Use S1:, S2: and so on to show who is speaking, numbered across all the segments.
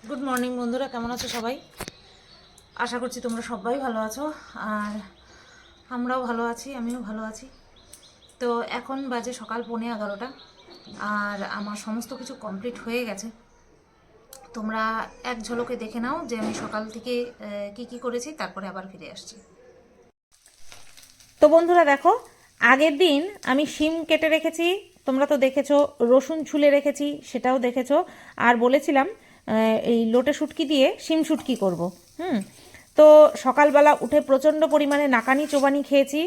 S1: Good morning বন্ধুরা, কেমন আছো সবাই? আশা করছি তোমরা সবাই ভালো আছো আর আমরাও ভালো আছি, আমিও ভালো আছি। তো এখন বাজে সকাল 11:15 আর আমার সমস্ত কিছু কমপ্লিট হয়ে গেছে। তোমরা এক ঝলকে দেখে নাও যে আমি সকাল থেকে কি কি করেছি, তারপরে আবার ফিরে আসছি। তো বন্ধুরা দেখো, আগের দিন আমি শিম কেটে রেখেছি, তোমরা তো দেখেছো। রসুন ছুলে রেখেছি, সেটাও দেখেছো। আর বলেছিলাম এই লোটে শুটকি দিয়ে শিম শুটকি করব। তো সকালবেলা উঠে প্রচণ্ড পরিমাণে নাকানি চোবানি খেয়েছি।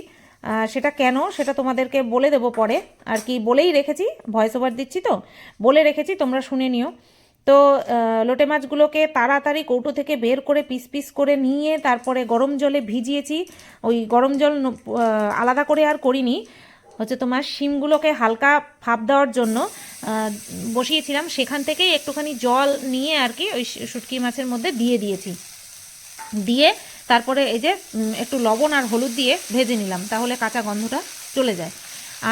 S1: সেটা কেন, সেটা তোমাদেরকে বলে দেবো পরে। আর কি বলেই রেখেছি, ভয়েস ওভার দিচ্ছি তো, বলে রেখেছি, তোমরা শুনে নিও। তো লোটে মাছগুলোকে তাড়াতাড়ি কৌটো থেকে বের করে পিস পিস করে নিয়ে তারপরে গরম জলে ভিজিয়েছি। ওই গরম জল আলাদা করে আর করিনি, হচ্ছে তোমার শিমগুলোকে হালকা ভাপ দেওয়ার জন্য বসিয়েছিলাম। সেখান থেকেই একটুখানি জল নিয়ে আর কি ওই শুটকি মাছের মধ্যে দিয়ে দিয়েছি। দিয়ে তারপরে এই যে একটু লবণ আর হলুদ দিয়ে ভেজে নিলাম, তাহলে কাঁচা গন্ধটা চলে যায়।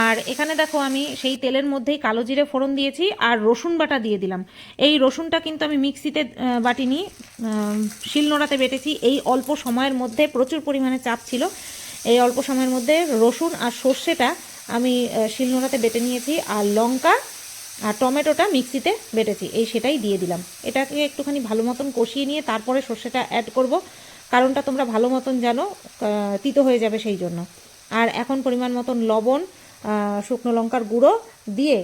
S1: আর এখানে দেখো আমি সেই তেলের মধ্যেই কালো জিরে ফোড়ন দিয়েছি আর রসুন বাটা দিয়ে দিলাম। এই রসুনটা কিন্তু আমি মিক্সিতে বাটিনি, শিলনোড়াতে বেটেছি। এই অল্প সময়ের মধ্যে প্রচুর পরিমাণে চাপ ছিল, এই অল্প সময়ের মধ্যে রসুন আর সর্ষেটা আমি শিলনোড়াতে বেটে নিয়েছি, আর লঙ্কা আর টমেটোটা মিক্সিতে বেটেছি, সেটাই দিয়ে দিলাম। এটাকে একটুখানি ভালো মতন কষিয়ে নিয়ে তারপরে সর্ষেটা অ্যাড করব, কারণটা তোমরা ভালো মতন জানো, তিতো হয়ে যাবে সেই জন্য। আর এখন পরিমাণ মতন লবণ, শুকনো লঙ্কার গুঁড়ো দিয়ে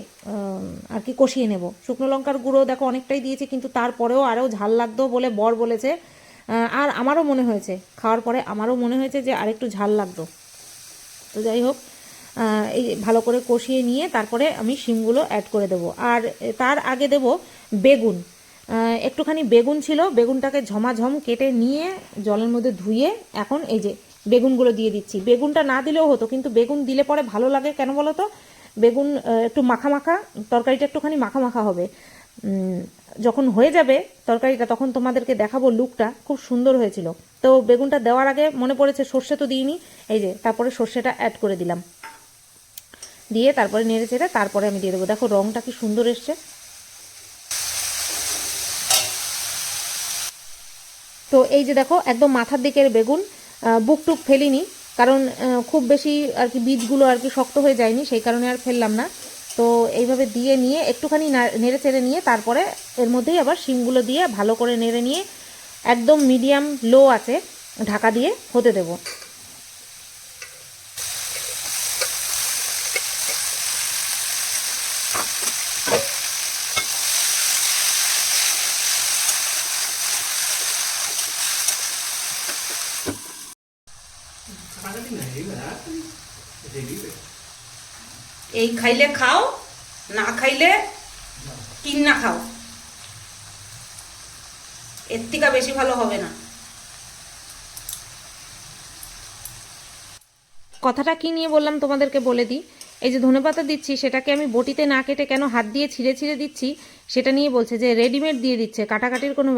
S1: আর কি কষিয়ে নেব। শুকনো লঙ্কার গুঁড়ো দেখো অনেকটাই দিয়েছি, কিন্তু তারপরেও আরও ঝাল লাগতো বলে বর বলেছে, আর আমারও মনে হয়েছে, খাওয়ার পরে আমারও মনে হয়েছে যে আরেকটু ঝাল লাগতো। তো যাই হোক, এই ভালো করে কষিয়ে নিয়ে তারপরে আমি শিমগুলো অ্যাড করে দেবো। আর তার আগে দেব বেগুন। একটুখানি বেগুন ছিল, বেগুনটাকে ঝমাঝম কেটে নিয়ে জলের মধ্যে ধুয়ে এখন এই যে বেগুনগুলো দিয়ে দিচ্ছি। বেগুনটা না দিলেও হতো, কিন্তু বেগুন দিলে পরে ভালো লাগে, কেন বলো তো? বেগুন একটু মাখা মাখা, তরকারিটা একটুখানি মাখা মাখা হবে। যখন হয়ে যাবে তরকারিটা, তখন তোমাদেরকে দেখাবো লুকটা, খুব সুন্দর হয়েছিল। তো বেগুনটা দেওয়ার আগে মনে পড়েছে সর্ষে তো দিইনি, এই যে তারপরে সর্ষেটা অ্যাড করে দিলাম, দিয়ে তারপরে নেড়ে চেড়ে তারপরে আমি দিয়ে দেবো। দেখো রঙটা কি সুন্দর এসছে। তো এই যে দেখো একদম মাথার দিকের বেগুন, বুক টুক ফেলিনি, কারণ খুব বেশি আর কি বীজগুলো আর কি শক্ত হয়ে যায়নি, সেই কারণে আর ফেললাম না। তো এইভাবে দিয়ে নিয়ে একটুখানি নেড়ে চেড়ে নিয়ে তারপরে এর মধ্যেই আবার শিমগুলো দিয়ে ভালো করে নেড়ে নিয়ে একদম মিডিয়াম লো আছে ঢাকা দিয়ে হতে দেবো। এই খাইলে খাও, না খাইলে কিন্না খাও, এর থেকে বেশি ভালো হবে না। কথাটা কি নিয়ে বললাম তোমাদেরকে বলে দিই। এই যে ধনেপাতা দিচ্ছি, সেটাকে আমি বটিতে না কেটে কেন হাত দিয়ে ছিঁড়ে ছিঁড়ে দিচ্ছি, সেটা নিয়ে বলছে যে রেডিমেড দিয়ে দিচ্ছে, কাটাকাটির কোনো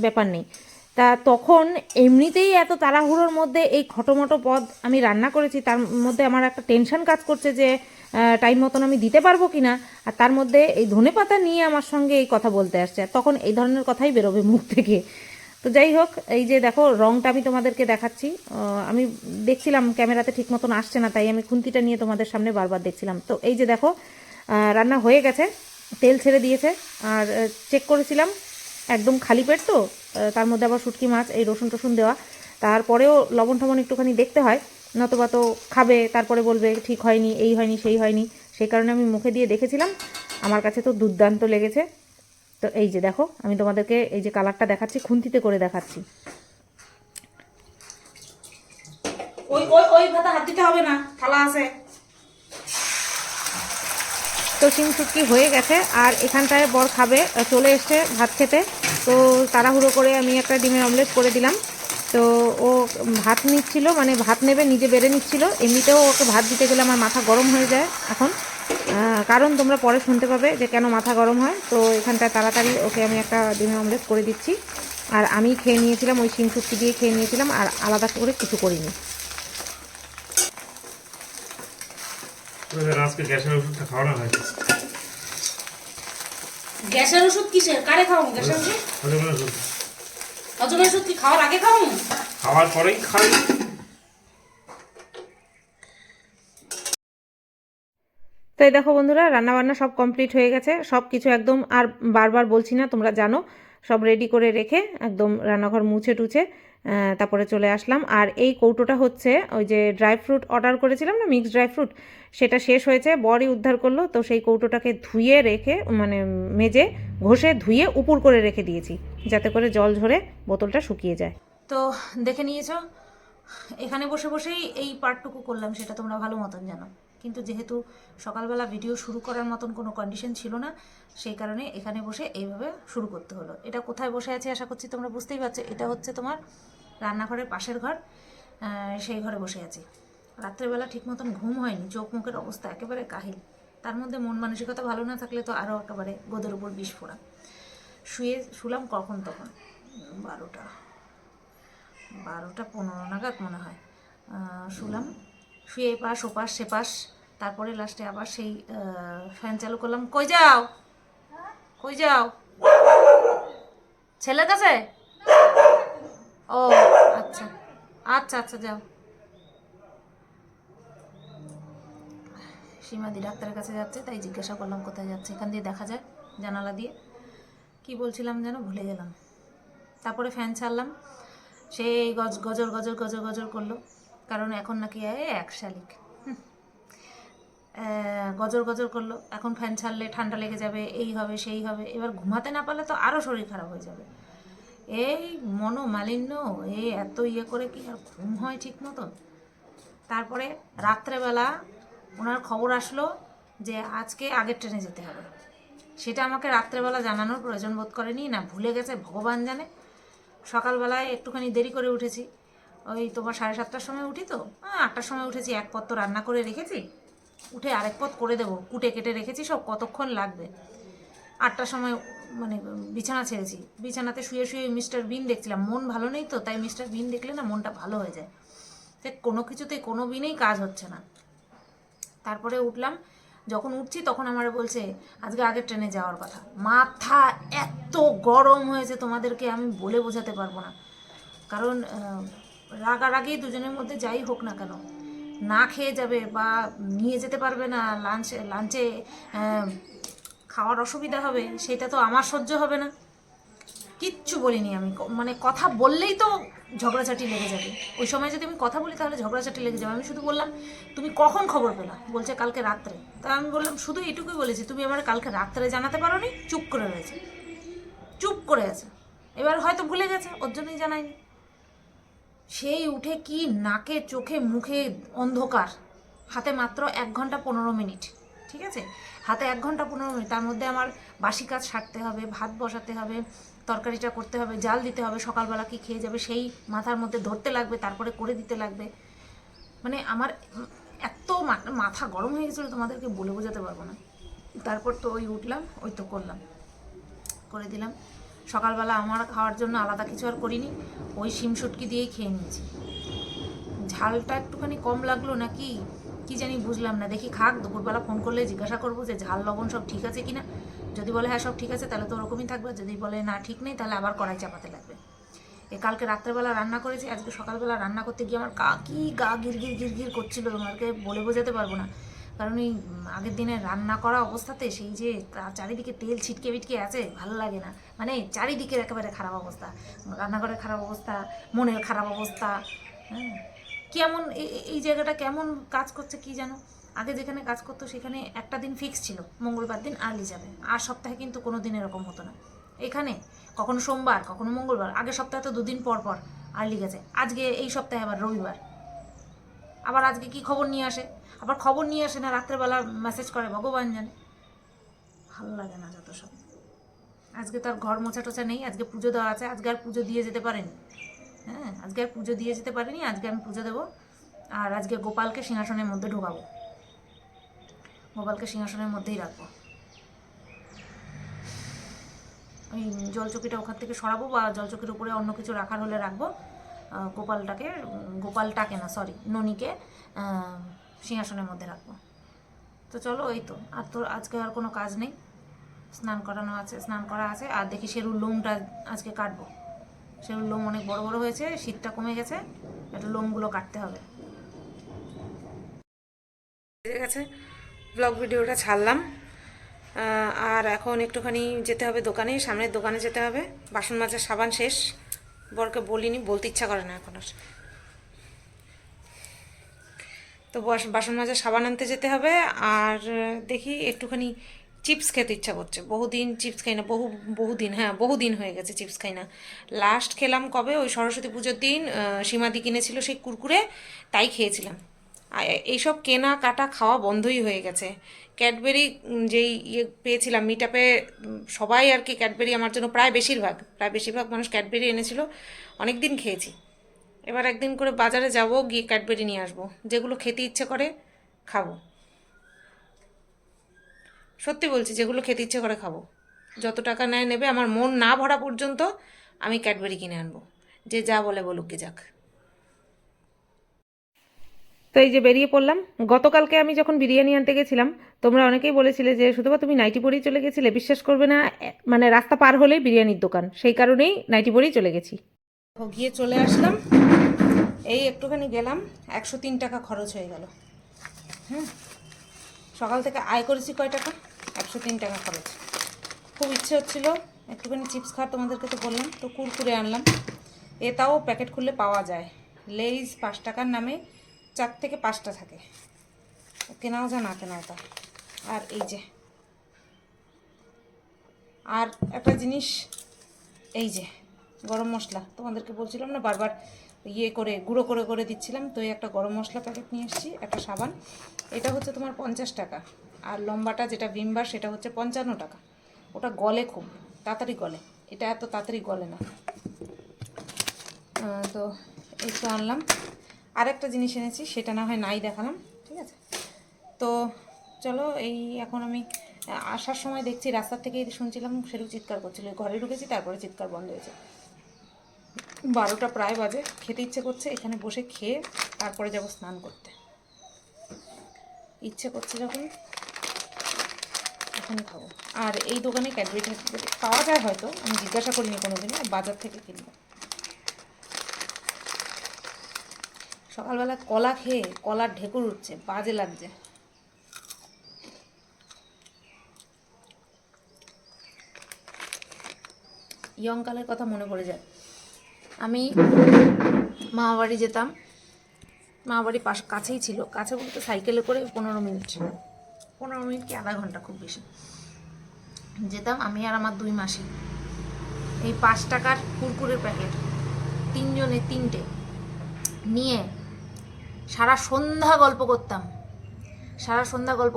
S1: ব্যাপার নেই। তা তখন এমনিতেই এত তাড়াহুড়োর মধ্যে এই খটোমটো পদ আমি রান্না করেছি, তার মধ্যে আমার একটা টেনশন কাজ করছে যে টাইম মতন আমি দিতে পারবো কি না। আর তার মধ্যে এই ধনেপাতা নিয়ে আমার সঙ্গে এই কথা বলতে আসছে, তখন এই ধরনের কথাই বেরোবে মুখ থেকে। তো যাই হোক, এই যে দেখো রঙটা আমি তোমাদেরকে দেখাচ্ছি। আমি দেখছিলাম ক্যামেরাতে ঠিক মতন আসছে না, তাই আমি খুন্তিটা নিয়ে তোমাদের সামনে বারবার দেখছিলাম। তো এই যে দেখো রান্না হয়ে গেছে, তেল ছেড়ে দিয়েছে। আর চেক করেছিলাম, একদম খালি পেট তো, তার মধ্যে আবার শুটকি মাছ, এই রসুন টসুন দেওয়া, তারপরেও লবণ টবণ একটুখানি দেখতে হয়, নতবা তো খাবে তারপরে বলবে ঠিক হয়নি, এই হয়নি, সেই হয়নি। সেই কারণে আমি মুখে দিয়ে দেখেছিলাম, আমার কাছে তো দুর্দান্ত লেগেছে। তো এই যে দেখো আমি তোমাদেরকে এই যে কালারটা দেখাচ্ছি, খুন্তিতে করে দেখাচ্ছি। ওই ওই ওই ভাতা হাত দিতে হবে না, থালা আছে। তো শিম শুটকি হয়ে গেছে, আর এখানটায় বর খাবে, চলে এসছে ভাত খেতে। তো তাড়াহুড়ো করে আমি একটা ডিমের অমলেট করে দিলাম। তো ও ভাত নিচ্ছিল, মানে ভাত নেবে, নিজে বেড়ে নিচ্ছিল। এমনিতেও ওকে ভাত দিতে গেলে আমার মাথা গরম হয়ে যায় এখন, কারণ তোমরা পরে শুনতে পাবে যে কেন মাথা গরম হয়। তো এখানটায় তাড়াতাড়ি ওকে আমি একটা ডিমের অমলেট করে দিচ্ছি। আর আমি খেয়ে নিয়েছিলাম, ওই শিম শুটকি দিয়ে খেয়ে নিয়েছিলাম, আর আলাদা করে কিছু করিনি।
S2: আজকে গ্যাসের ওষুধটা খাওয়ানো হয়েছে।
S1: গ্যাসের ওষুধ কিসের? কারে খাওয়াবো গ্যাসের ওষুধ?
S2: হজমের ওষুধ।
S1: হজমের ওষুধ কি খাওয়ার আগে খাওয়াবো?
S2: খাওয়ার পরেই খাই।
S1: তো এই দেখো বন্ধুরা, রান্নাবান্না সব কমপ্লিট হয়ে গেছে, সব কিছু একদম আর বারবার বলছি না, তোমরা জানো, সব রেডি করে রেখে একদম রান্নাঘর মুছে টুছে তারপরে চলে আসলাম। আর এই কৌটোটা হচ্ছে ওই যে ড্রাই ফ্রুট অর্ডার করেছিলাম না, মিক্সড ড্রাই ফ্রুট, সেটা শেষ হয়েছে, বরই উদ্ধার করলো। তো সেই কৌটোটাকে ধুয়ে রেখে মানে মেজে ঘষে ধুয়ে উপর করে রেখে দিয়েছি, যাতে করে জল ঝরে বোতলটা শুকিয়ে যায়। তো দেখে নিয়েছো, এখানে বসে বসেই এই পার্টটুকু করলাম, সেটা তোমরা ভালো মতন জানো। কিন্তু যেহেতু সকালবেলা ভিডিও শুরু করার মতন কোনো কন্ডিশন ছিল না, সেই কারণে এখানে বসে এইভাবে শুরু করতে হলো। এটা কোথায় বসে আছে আশা করছি তোমরা বুঝতেই পারছো। এটা হচ্ছে তোমার রান্নাঘরের পাশের ঘর, সেই ঘরে বসে আছি। রাত্রেবেলা ঠিক মতন ঘুম হয়নি, চোখ মুখের অবস্থা একেবারে কাহিল। তার মধ্যে মন মানসিকতা ভালো না থাকলে তো আরও একেবারে গোদের উপর বিস্ফোরা। শুলাম কখন, তখন 12:15 নাগাদ মনে হয় শুলাম। শুয়ে এপাশ ওপাশ সেপাশ, তারপরে লাস্টে আবার সেই ফ্যান চালু করলাম। কই যাও, কই যাও? ছেলের কাছে? ও আচ্ছা আচ্ছা আচ্ছা, যাও। সীমাদি ডাক্তারের কাছে যাচ্ছে, তাই জিজ্ঞাসা করলাম কোথায় যাচ্ছে। এখান দিয়ে দেখা যায় জানালা দিয়ে। কি বলছিলাম যেন ভুলে গেলাম। তারপরে ফ্যান ছাড়লাম, সেই গজর গজর গজর গজর করলো, কারণ এখন নাকি এক শালিক গজর গজর করলো। এখন ফ্যান ছাড়লে ঠান্ডা লেগে যাবে, এই হবে সেই হবে, এবার ঘুমাতে না পারলে তো আরও শরীর খারাপ হয়ে যাবে। এই মনোমালিন্য, এই এত ইয়ে করে কি আর ঘুম হয় ঠিক মতন? তারপরে রাত্রেবেলা ওনার খবর আসলো যে আজকে আগের ট্রেনে যেতে হবে। সেটা আমাকে রাত্রেবেলা জানানোর প্রয়োজন বোধ করেনি, না ভুলে গেছে ভগবান জানে। সকালবেলায় একটুখানি দেরি করে উঠেছি, ওই তোমার 7:30টার সময় উঠি, তো 8টার সময় উঠেছি। এক পদ তো রান্না করে রেখেছি, উঠে আরেক পদ করে দেবো, কুটে কেটে রেখেছি, সব কতক্ষণ লাগবে। 8টার সময় মানে বিছানা ছেড়েছি, বিছানাতে শুয়ে শুয়ে মিস্টার বিন দেখছিলাম। মন ভালো নেই তো, তাই মিস্টার বিন দেখলে না মনটা ভালো হয়ে যায়। তাই কোনো কিছুতেই কোনো বিনেই কাজ হচ্ছে না। তারপরে উঠলাম, যখন উঠছি তখন আমার বলছে আজকে আগের ট্রেনে যাওয়ার কথা। মাথা এত গরম হয়েছে তোমাদেরকে আমি বলে বোঝাতে পারবো না। কারণ রাগারাগি দুজনের মধ্যে যাই হোক না কেন, না খেয়ে যাবে বা নিয়ে যেতে পারবে না, লাঞ্চে খাওয়ার অসুবিধা হবে, সেটা তো আমার সহ্য হবে না। কিচ্ছু বলিনি আমি, মানে কথা বললেই তো ঝগড়াঝাটি লেগে যাবে। ওই সময় যদি আমি কথা বলি তাহলে ঝগড়াঝাটি লেগে যাবে। আমি শুধু বললাম তুমি কখন খবর পেলা? বলছে কালকে রাত্রে। তা আমি বললাম শুধু এইটুকুই বলেছি, তুমি আমার কালকে রাত্রে জানাতে পারো নি? চুপ করে রয়েছে, চুপ করে আছে। এবার হয়তো ভুলে গেছে, ওর জন্যই জানায়নি। সেই উঠে কি নাকে চোখে মুখে অন্ধকার, হাতে মাত্র 1 ঘন্টা 15 মিনিট, ঠিক আছে, হাতে 1 ঘন্টা 15 মিনিট। তার মধ্যে আমার বাসি কাজ সারতে হবে, ভাত বসাতে হবে, তরকারিটা করতে হবে, জাল দিতে হবে, সকালবেলা কি খেয়ে যাবে সেই মাথার মধ্যে ধরতে লাগবে, তারপরে করে দিতে লাগবে। মানে আমার এত মাথা গরম হয়ে গেছিলো তোমাদেরকে বলে বোঝাতে পারবো না। তারপর তো ওই উঠলাম, ওই তো করলাম, করে দিলাম। সকালবেলা আমার খাওয়ার জন্য আলাদা কিছু আর করিনি, ওই শিম শুটকি দিয়েই খেয়ে নিয়েছি। ঝালটা একটুখানি কম লাগলো নাকি কি জানি, বুঝলাম না। দেখি খাক, দুপুরবেলা ফোন করলে জিজ্ঞাসা করবো যে ঝাল লবণ সব ঠিক আছে কিনা। যদি বলে হ্যাঁ সব ঠিক আছে তাহলে তো ওরকমই থাকবে, যদি বলে না ঠিক নেই তাহলে আবার কড়াই চাপাতে লাগবে। কালকে রাত্রেবেলা রান্না করেছি, আজকে সকালবেলা রান্না করতে গিয়ে আমার গা গিরগির গিরগির করছিল, তোমাকে বলে বোঝাতে পারবো না। কারণ এই আগের দিনে রান্না করা অবস্থাতে সেই যে চারিদিকে তেল ছিটকে বিটকে আছে, ভালো লাগে না। মানে চারিদিকের একেবারে খারাপ অবস্থা, রান্নাঘরের খারাপ অবস্থা, মনের খারাপ অবস্থা। হ্যাঁ, কেমন এই জায়গাটা কেমন কাজ করছে কি জানো। আগে যেখানে কাজ করতো সেখানে একটা দিন ফিক্স ছিল, মঙ্গলবার দিন আর্লি যাবে, আর সপ্তাহে কিন্তু কোনো দিন এরকম হতো না। এখানে কখনো সোমবার কখনো মঙ্গলবার, আগের সপ্তাহে তো 2 দিন পর পর আর্লি গেছে, আজকে এই সপ্তাহে আবার রবিবার। আবার আজকে কি খবর নিয়ে আসে, আবার খবর নিয়ে আসে না রাত্রেবেলা মেসেজ করে, ভগবান জানে। ভালো লাগে না যত সব। আজকে তার ঘর মোছা টোছা নেই, আজকে পুজো দেওয়া আছে, আজকে আর পুজো দিয়ে যেতে পারেনি। হ্যাঁ, আজকে আর পুজো দিয়ে যেতে পারিনি, আজকে আমি পুজো দেবো। আর আজকে গোপালকে সিংহাসনের মধ্যে ঢোকাবো, গোপালকে সিংহাসনের মধ্যেই রাখবো। ওই জলচকিটা ওখান থেকে সরাবো, বা জলচকির উপরে অন্য কিছু রাখার হলে রাখবো। গোপালটাকে না সরি ননীকে সিংহাসনের মধ্যে রাখবো। তো চলো, এই তো, আর তোর আজকে আর কোনো কাজ নেই। স্নান করানো আছে, স্নান করা আছে। আর দেখি শেরুর লোমটা আজকে কাটবো। শেরুর লোম অনেক বড় বড় হয়েছে, শীতটা কমে গেছে, একটু লোমগুলো কাটতে হবে। ঠিক আছে, ব্লগ ভিডিওটা ছাড়লাম। আর এখন একটুখানি যেতে হবে দোকানে, সামনের দোকানে যেতে হবে। বাসন মাজার সাবান শেষ, বরকে বলিনি, বলতে ইচ্ছা করে না এখন আর। তো বাসন মাজার সাবান আনতে যেতে হবে। আর দেখি একটুখানি চিপস খেতে ইচ্ছা করছে। বহুদিন চিপস খাই না, বহুদিন হয়ে গেছে চিপস খাই না। লাস্ট খেলাম কবে, ওই সরস্বতী পুজোর দিন সীমাদি কিনেছিল সেই কুরকুরে, তাই খেয়েছিলাম। আর এইসব কেনা কাটা খাওয়া বন্ধই হয়ে গেছে। ক্যাডবেরি যেই পেয়েছিলাম মিট আপে, সবাই আর কি ক্যাডবেরি আমার জন্য, প্রায় বেশিরভাগ মানুষ ক্যাডবেরি এনেছিল, অনেক দিন খেয়েছি। এবার একদিন করে বাজারে যাব, গিয়ে ক্যাডবেরি নিয়ে আসবো, যেগুলো খেতে ইচ্ছে করে খাবো। সত্যি বলছি, যেগুলো খেতে ইচ্ছে করে খাবো। যত টাকা নেবে, আমার মন না ভরা পর্যন্ত আমি ক্যাডবেরি কিনে আনবো, যে যা বলে বলুক গে যাক। তো এই যে বেরিয়ে পড়লাম। গতকালকে আমি যখন বিরিয়ানি আনতে গেছিলাম, তোমরা অনেকেই বলেছিলে যে শুধু তুমি নাইটি পরেই চলে গেছিলে। বিশ্বাস করবে না, মানে রাস্তা পার হলেই বিরিয়ানির দোকান, সেই কারণেই নাইটি পরেই চলে গেছি। গিয়ে চলে আসলাম, এই একটুখানি গেলাম, 103 টাকা খরচ হয়ে গেল। সকাল থেকে আয় করেছি কয় টাকা? 103 টাকা খরচ। খুব ইচ্ছে হচ্ছিল একটুখানি চিপস খাওয়ার, তোমাদেরকে তো বললাম, তো কুরকুরে আনলাম। এটাও প্যাকেট খুললে পাওয়া যায়। লেইজ 5 টাকার নামে 4 থেকে 5টা থাকে, কেনাও যা না কেনাও তা। আর এই যে আর একটা জিনিস, এই যে গরম মশলা, তোমাদেরকে বলছিলাম না বারবার গুঁড়ো করে করে দিচ্ছিলাম, তো এই একটা গরম মশলা প্যাকেট নিয়ে এসেছি, একটা সাবান, এটা হচ্ছে তোমার 50 টাকা। আর লম্বাটা যেটা ভিমবার, সেটা হচ্ছে 55 টাকা। ওটা গলে খুব তাড়াতাড়ি গলে, এটা এত তাড়াতাড়ি গলে না। তো এই তো আনলাম। আরেকটা জিনিস এনেছি, সেটা না হয় নাই দেখালাম, ঠিক আছে? তো চলো, এই এখন আমি আসার সময় দেখছি রাস্তার থেকে শুনছিলাম সেরকম চিৎকার করছিল, ঘরে ঢুকেছি, তারপরে চিৎকার বন্ধ হয়েছে। 12টা প্রায় বাজে, খেতে ইচ্ছে করছে, এখানে বসে খেয়ে তারপরে যাব স্নান করতে। ইচ্ছে করছে যখন, এখনই খাবো। আর এই দোকানে ক্যাডবেরি পাওয়া যায় হয়তো, আমি জিজ্ঞাসা করিনি কোনোদিনও, বাজার থেকে কিনবো। সকালবেলা কলা খেয়ে কলার ঢেকুর উঠছে, বাজে লাগছে। ইয়ংকালের কথা মনে পড়ে যায়। আমি মামাবাড়ি যেতাম, মামাবাড়ি কাছেই ছিল, কাছে বলতে সাইকেলে করে 15 মিনিট কি আধা ঘন্টা খুব বেশি যেতাম, আমি আর আমার 2 মাসি। এই 5 টাকার কুরকুরের প্যাকেট 3 জনে 3টে নিয়ে সারা সন্ধ্যা গল্প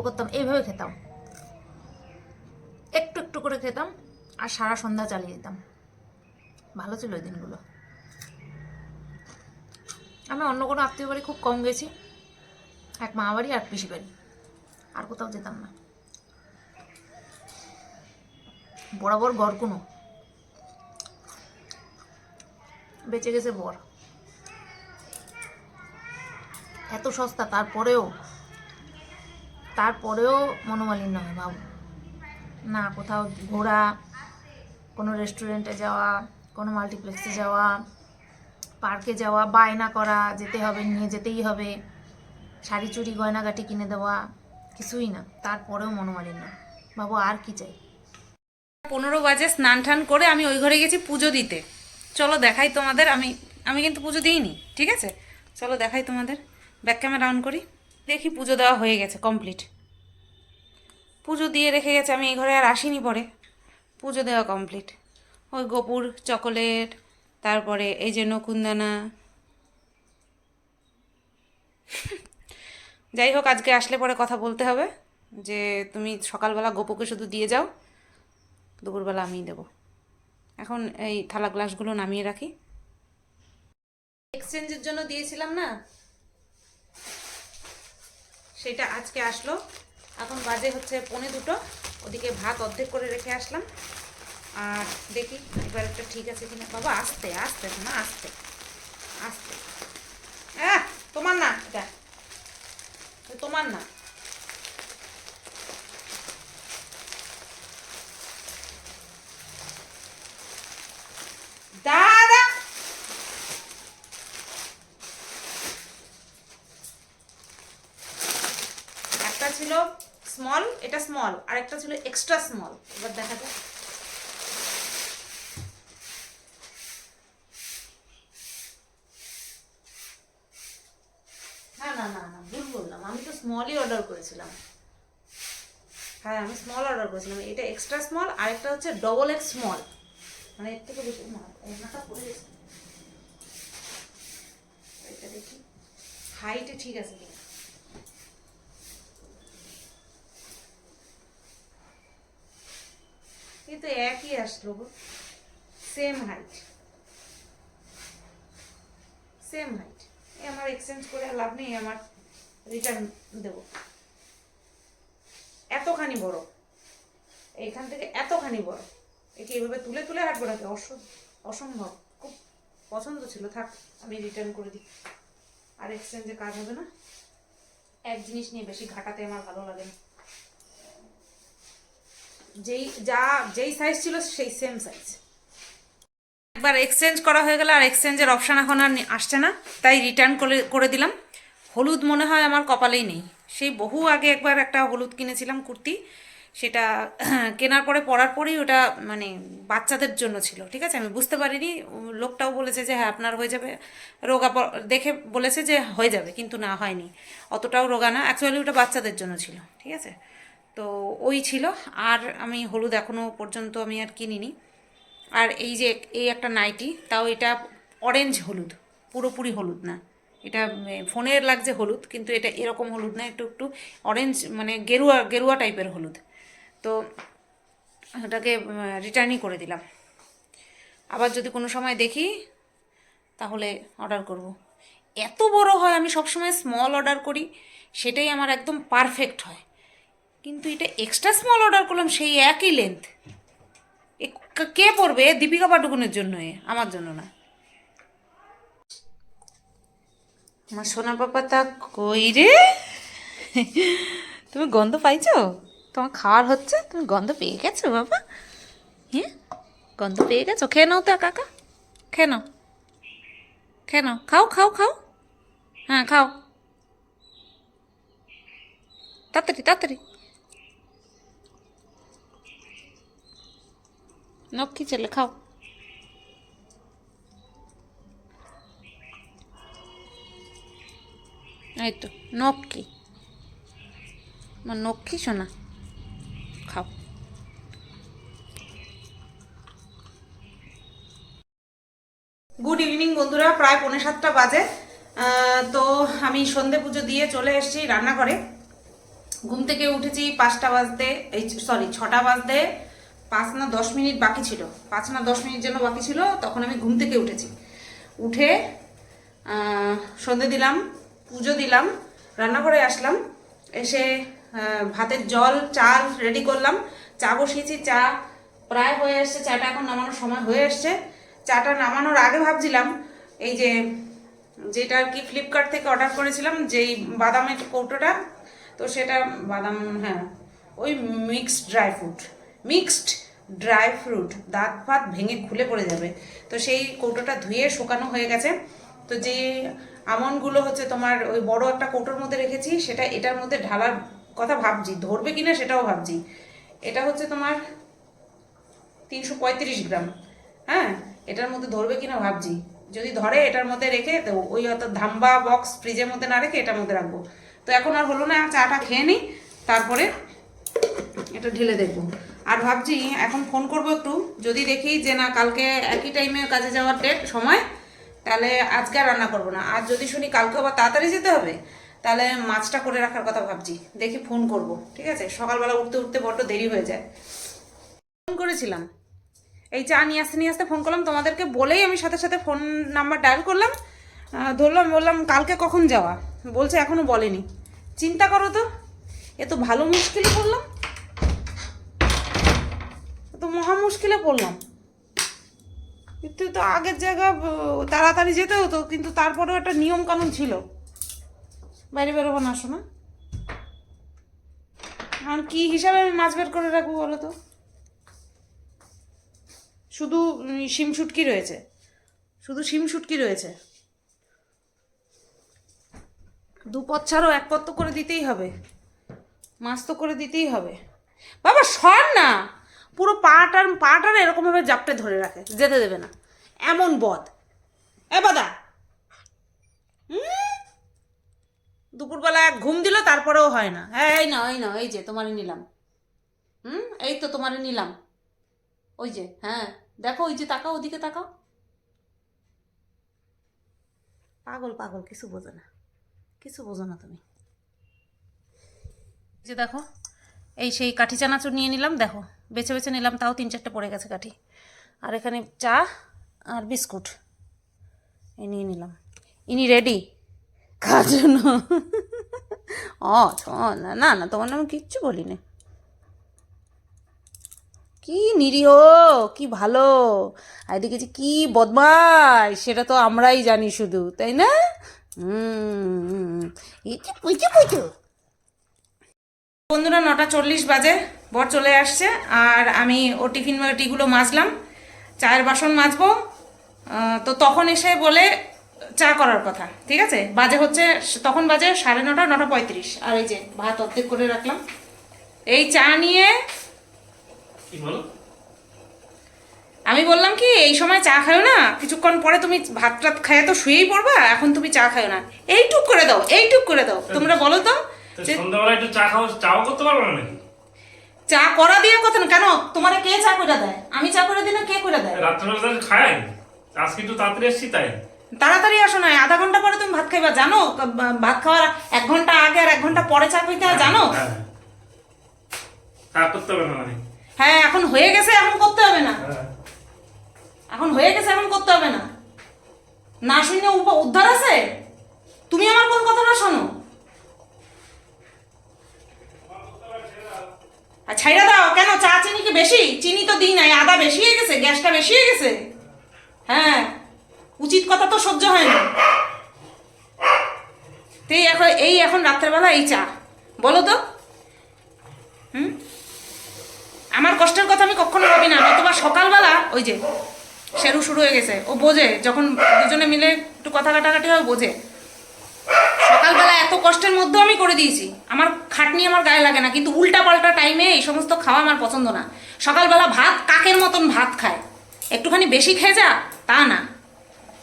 S1: করতাম, এইভাবে খেতাম, একটু একটু করে খেতাম, আর সারা সন্ধ্যা চালিয়ে দিতাম। ভালো ছিল ওই দিনগুলো। আমি অন্য কোনো আত্মীয় বাড়ি খুব কম গেছি, এক মা বাড়ি আর পিসি বাড়ি, আর কোথাও যেতাম না। বরাবর গড়কুনো বেঁচে গেছে বর, এত সস্তা, তারপরেও মনোমালিন্য হয়। ভাব না, কোথাও ঘোরা, কোনো রেস্টুরেন্টে যাওয়া, কোনো মাল্টিপ্লেক্সে যাওয়া, পার্কে যাওয়া, বায়না করা, নিয়ে যেতেই হবে, শাড়ি চুড়ি গয়নাগাটি কিনে দেওয়া, কিছুই না, তারপরেও মনোমালিন্য। বাবু আর কি চাই। 15 বাজে, স্নান টান করে আমি ওই ঘরে গেছি পুজো দিতে। চলো দেখাই তোমাদের, আমি কিন্তু পুজো দিইনি, ঠিক আছে? চলো দেখাই তোমাদের, ব্যাক ক্যামেরা অন করি। দেখি পুজো দেওয়া হয়ে গেছে, কমপ্লিট। পুজো দিয়ে রেখে গেছে, আমি এই ঘরে আর আসিনি, পরে পুজো দেওয়া কমপ্লিট। ওই গোপুর চকোলেট, তারপরে এই যে নকুনদানা, যাই হোক, আজকে আসলে পরে কথা বলতে হবে যে তুমি সকালবেলা গোপুকে শুধু দিয়ে যাও, দুপুরবেলা আমিই দেবো। এখন এই থালা গ্লাসগুলো নামিয়ে রাখি। এক্সচেঞ্জের জন্য দিয়েছিলাম না, সেটা আজকে আসলো। এখন বাজে হচ্ছে 1:45, ওদিকে ভাত অর্ধেক করে রেখে আসলাম। আর দেখি এবার একটা ঠিক আছে কিনা। বাবা আস্তে আস্তে না, আস্তে আস্তে, তোমার না, এটা তোমার না। দাদা একটা ছিল স্মল, এটা স্মল, আর একটা ছিল এক্সট্রা স্মল। এবার দেখা যাক। না না না না, ভুল বললাম, আমি তো স্মলই অর্ডার করেছিলাম। হ্যাঁ আমি স্মল অর্ডার করেছিলাম, এটা এক্সট্রা স্মল, আর একটা হচ্ছে ডবল এক্স স্মল, মানে এর থেকে বেশি না। ওনাটা পড়ে গেছে, এটা দেখি হাইটে ঠিক আছে কিনা। কিন্তু একই আসলো গো, সেম হাইট, সেম হাইট। আমার এক্সচেঞ্জ করে লাভ নেই, আমার রিটার্ন দেব। এতখানি বড়, এইখান থেকে এতখানি বড়, একে এইভাবে তুলে তুলে হাঁটবো নাকি? অসম্ভব। খুব পছন্দ ছিল, থাক আমি রিটার্ন করে দিই, আর এক্সচেঞ্জে কাজ হবে না। এক জিনিস নিয়ে বেশি ঘাটাতে আমার ভালো লাগে না। যেই সাইজ ছিল সেই সেম সাইজ। একবার এক্সচেঞ্জ করা হয়ে গেল, আর এক্সচেঞ্জের অপশান এখন আর আসছে না, তাই রিটার্ন করে দিলাম। হলুদ মনে হয় আমার কপালেই নেই। সেই বহু আগে একবার একটা হলুদ কিনেছিলাম কুর্তি, সেটা কেনার পরে পরার পরেই ওটা মানে বাচ্চাদের জন্য ছিল, ঠিক আছে। আমি বুঝতে পারিনি, লোকটাও বলেছে যে হ্যাঁ আপনার হয়ে যাবে, রোগা দেখে বলেছে যে হয়ে যাবে, কিন্তু না হয়নি, অতটাও রোগা না, অ্যাকচুয়ালি ওটা বাচ্চাদের জন্য ছিল, ঠিক আছে। তো ওই ছিল, আর আমি হলুদ এখনও পর্যন্ত আমি আর কিনিনি। আর এই যে এই একটা নাইটি, তাও এটা অরেঞ্জ হলুদ, পুরোপুরি হলুদ না, এটা ফোনের লাগছে হলুদ, কিন্তু এটা এরকম হলুদ না, একটু একটু অরেঞ্জ, মানে গেরুয়া গেরুয়া টাইপের হলুদ। তো ওটাকে রিটার্নই করে দিলাম। আবার যদি কোনো সময় দেখি তাহলে অর্ডার করব। এত বড় হয়, আমি সবসময় স্মল অর্ডার করি, সেটাই আমার একদম পারফেক্ট হয়, কিন্তু এটা এক্সট্রা স্মল অর্ডার করলাম, সেই একই লেন্থ। কে পড়বে? দীপিকা পাডুকোনের জন্য, আমার জন্য না। আমার সোনা পাপা তা কই রে? তুমি গন্ধ পাইছো? তোমার খাওয়ার হচ্ছে, তুমি গন্ধ পেয়ে গেছো বাবা? হ্যাঁ গন্ধ পেয়ে গেছো? খেয়ে নাও তো কাকা, খেয়ে নাও, খেয়ে নাও, খাও খাও খাও, হ্যাঁ খাও তাড়াতাড়ি তাড়াতাড়ি। লক্ষ্মী ছেলে, খাও। এই তো নক্কি, আমার নক্ষী শোনা, খাও। গুড ইভিনিং বন্ধুরা, প্রায় 6:45 বাজে। তো আমি সন্ধে পুজো দিয়ে চলে এসেছি রান্নাঘরে। ঘুম থেকে উঠেছি 5টা বাজতে, এই সরি 6টা বাজতে 5 না 10 মিনিট বাকি ছিল, 5 না 10 মিনিট যেন বাকি ছিল, তখন আমি ঘুম থেকে উঠেছি। উঠে সন্ধে দিলাম, পুজো দিলাম, রান্নাঘরে আসলাম, এসে ভাতের জল চাল রেডি করলাম, চা বসিয়েছি, চা প্রায় হয়ে এসছে, চাটা এখন নামানোর সময় হয়ে এসছে। চাটা নামানোর আগে ভাবছিলাম এই যে যেটা আর কি ফ্লিপকার্ট থেকে অর্ডার করেছিলাম, যেই বাদামের কৌটোটা, তো সেটা বাদাম, হ্যাঁ ওই মিক্সড ড্রাই ফ্রুট, দাঁত ফাত ভেঙে খুলে পড়ে যাবে, তো সেই কৌটোটা ধুয়ে শুকানো হয়ে গেছে। তো যে আমন্ডগুলো হচ্ছে তোমার ওই বড় একটা কৌটোর মধ্যে রেখেছি, সেটা এটার মধ্যে ঢালার কথা ভাবছি, ধরবে কিনা সেটাও ভাবছি। এটা হচ্ছে তোমার 335 গ্রাম, হ্যাঁ এটার মধ্যে ধরবে কিনা ভাবছি, যদি ধরে এটার মধ্যে রেখে, তো ওই অত ধাম্বা বক্স ফ্রিজের মধ্যে না রেখে এটার মধ্যে রাখবো। তো এখন আর হলো না, চাটা খেয়ে নিই, তারপরে এটা ঢেলে দেখবো। আর ভাবছি এখন ফোন করবো একটু, যদি দেখি যে না কালকে একই টাইমে কাজে যাওয়ার সময়, তাহলে আজকে আর রান্না করবো না। আর যদি শুনি কালকে আবার তাড়াতাড়ি যেতে হবে, তাহলে মাছটা করে রাখার কথা ভাবছি, দেখি ফোন করব, ঠিক আছে। সকালবেলা উঠতে উঠতে বড্ড দেরি হয়ে যায়। ফোন করেছিলাম, এই চা নিয়ে আসতে ফোন করলাম তোমাদেরকে বলেই, আমি সাথে সাথে ফোন নাম্বার ডায়াল করলাম, ধরলাম, বললাম কালকে কখন যাওয়া, বলছে এখনো বলেনি। চিন্তা করো তো, এ তো ভালো মুশকিলে পড়লাম, তো মহা মুশকিলে পড়লাম। কিন্তু তো আগের জায়গা তাড়াতাড়ি যেতে হতো, কিন্তু তারপরেও একটা নিয়ম কানুন ছিল, বাইরে বেরোবো না শোনা। এখন কি হিসাবে আমি মাছ বের করে রাখবো বলো তো? শুধু শিম শুটকি রয়েছে, শুধু শিম শুটকি রয়েছে। দু পদ ছাড়ো এক পদ তো করে দিতেই হবে, মাছ তো করে দিতেই হবে। বাবা সর না, পুরো পাটার এরকমভাবে জাপটে ধরে রাখে, যেতে দেবে না, এমন বদ। এ বাদা, দুপুরবেলা এক ঘুম দিল তারপরেও হয় না। হ্যাঁ এই যে তোমারই নিলাম, এই তো তোমারই নিলাম, ওই যে, হ্যাঁ দেখো ওই যে, তাকাও ওদিকে তাকাও। পাগল পাগল, কিছু বোঝো না, কিছু বোঝো না তুমি। যে দেখো, এই সেই কাঠি চানাচুর নিয়ে নিলাম, দেখো বেছে বেছে নিলাম, তাও 3-4টে পড়ে গেছে কাঠি। আর এখানে চা আর বিস্কুট এই নিয়ে নিলাম। ইনি রেডি খাওয়ার জন্য। না না না, তোমার নামে কিচ্ছু বলিনি। কি নিরীহ, কি ভালো, আর এদিকে যে কি বদমাশ সেটা তো আমরাই জানি শুধু, তাই না? বন্ধুরা 9:40 বাজে, বর চলে আসছে, আর আমি ও টিগুলো মাজলাম, চায়ের বাসন মাজবো। তো তখন এসে বলে চা করার কথা, ঠিক আছে? তখন বাজে 9:30, 9:35। আর এই যে ভাত অর্ধেক করে রাখলাম। এই চা নিয়ে আমি বললাম কি, এই সময় চা খাও না, কিছুক্ষণ পরে তুমি ভাত টাত খায় তো শুয়েই পড়বা, এখন তুমি চা খাও না, এইটুক করে দাও, এইটুক করে দাও। তোমরা বলো তো,
S2: সন্ধ্যাবেলা একটু চা খাও, চাও করতে পারবে না নাকি?
S1: চা করা দিয়ে কথা না কেন, তোমার কে চা করে দেয়? আমি চা করে দিই না, কে করে দেয়?
S2: রাত্রেবেলা খায়, আজকে একটু তাড়াতাড়ি এসছি তাই।
S1: তাড়াতাড়ি আসো না, আধা ঘন্টা পরে তুমি ভাত খাইবা, জানো? ভাত খাওয়ার 1 ঘন্টা আগে আর 1 ঘন্টা পরে চা খাইতে হয়, জানো?
S2: হ্যাঁ করতে হবে না মানে?
S1: হ্যাঁ, এখন হয়ে গেছে, এখন করতে হবে না, এখন হয়ে গেছে, এখন করতে হবে না। না শুনে উদ্ধার আছে? তুমি আমার কোন কথাটা শোনো, আর ছাইড়া দাও। কেন, চা চিনি কি বেশি? চিনি তো দিই নাই, আদা বেশি হয়ে গেছে, গ্যাসটা বেশি হয়ে গেছে। হ্যাঁ, উচিত কথা তো সহ্য হয় না। এখন রাত্রেবেলা এই চা, বলো তো? আমার কষ্টের কথা আমি কখনো ভাবি না, নতুবা সকালবেলা ওই যে শেরু শুরু হয়ে গেছে, ও বোঝে যখন দুজনে মিলে একটু কথা কাটাকাটি হয়, বোঝে। সকালবেলা এত কষ্টের মধ্যেও আমি করে দিয়েছি, আমার খাটনি আমার গায়ে লাগে না, কিন্তু উল্টা পাল্টা টাইমে এই সমস্ত খাওয়া আমার পছন্দ না। সকালবেলা ভাত কাকের মতন ভাত খায়, একটুখানি বেশি খেয়ে যা, তা না।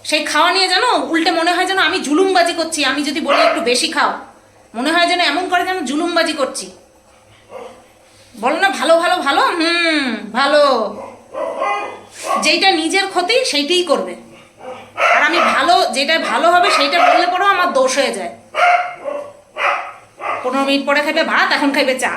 S1: সেই খাওয়া নিয়ে যেন উল্টে মনে হয় যেন আমি জুলুমবাজি করছি। আমি যদি বলি একটু বেশি খাও, মনে হয় যেন এমন করে যেন জুলুমবাজি করছি। বলো না ভালো ভালো ভালো, ভালো। যেইটা নিজের ক্ষতি সেইটাই করবে, আর আমি ভালো, যেটা ভালো হবে সেইটা বললে পরেও আমার দোষ হয়ে যায়। 15 মিনিট পরে খাইবে ভাত, এখন খাইবে চা।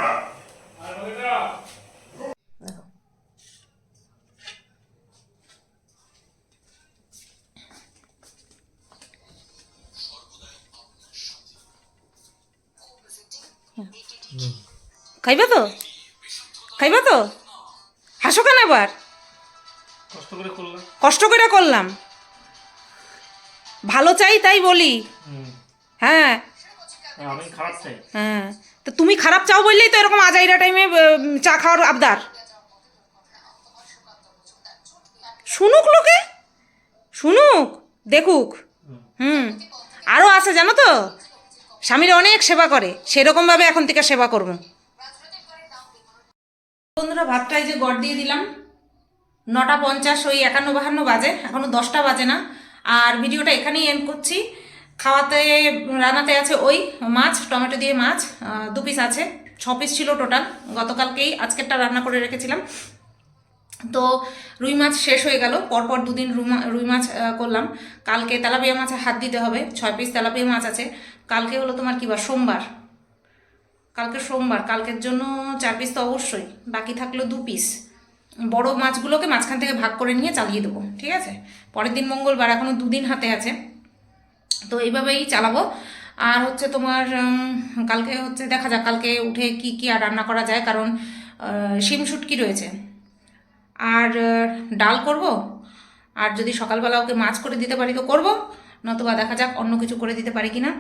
S1: খাইবে তো, খাইবে তো? হাসো কেন আবার? কষ্ট করে করলাম, ভালো চাই তাই বলি। হ্যাঁ হ্যাঁ, তো তুমি খারাপ চাও বললেই তো এরকম আজাইরা টাইমে চা খাওয়ার আবদার। শুনুক লোকে, শুনুক, দেখুক। আরও আছে জানো তো, স্বামীর অনেক সেবা করে, সেরকমভাবে এখন থেকে সেবা করবো। বন্ধুরা ভাতটাই যে গড় দিয়ে দিলাম, 9:50, ওই 51-52 বাজে, এখনো 10টা বাজে না। আর ভিডিওটা এখানেই এন্ড করছি। রান্নাতে আছে ওই মাছ, টমেটো দিয়ে মাছ 2 পিস আছে, 6 পিস ছিল টোটাল, গতকালকেই আজকেরটা রান্না করে রেখেছিলাম। তো রুই মাছ শেষ হয়ে গেল, পরপর 2 দিন রুই মাছ করলাম। কালকে তেলাপিয়া মাছে হাত দিতে হবে, 6 পিস তেলাপিয়া মাছ আছে। কালকে হলো তোমার কি বার, সোমবার, কালকে সোমবার, কালকের জন্য 4 পিস তো অবশ্যই, বাকি থাকলো 2 পিস। বড় মাছগুলোকে মাঝখান থেকে ভাগ করে নিয়ে চালিয়ে দেবো, ঠিক আছে? পরের দিন মঙ্গলবার, এখনও 2 দিন হাতে আছে, তো এইভাবেই চালাবো। আর হচ্ছে তোমার কালকে হচ্ছে দেখা যাক কালকে উঠে কি কি আর রান্না করা যায়, কারণ শিম শুটকি রয়েছে, আর ডাল করব, আর যদি সকালবেলা ওকে মাছ করে দিতে পারি তো করব, নতুবা দেখা যাক অন্য কিছু করে দিতে পারি কি না।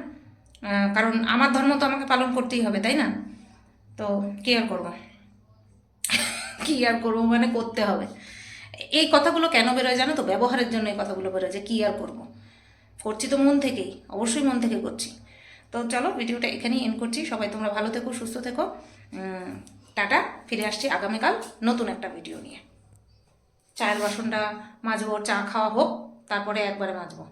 S1: কারণ আমার ধর্ম তো আমাকে পালন করতেই হবে, তাই না? তো কি আর করবো, কি আর করবো মানে করতে হবে।
S3: এই কথাগুলো কেন বেরোয় জানো তো? ব্যবহারের জন্য এই কথাগুলো বেরোয়, যে কী আর করবো, করছি তো মন থেকেই, অবশ্যই মন থেকে করছি। তো চলো ভিডিওটা এখানেই এন্ড করছি। সবাই তোমরা ভালো থেকো, সুস্থ থেকো। টাটা, ফিরে আসছি আগামীকাল নতুন একটা ভিডিও নিয়ে। চায়ের বাসনটা মাজবো, চা খাওয়া হোক, তারপরে একবারে মাজবো।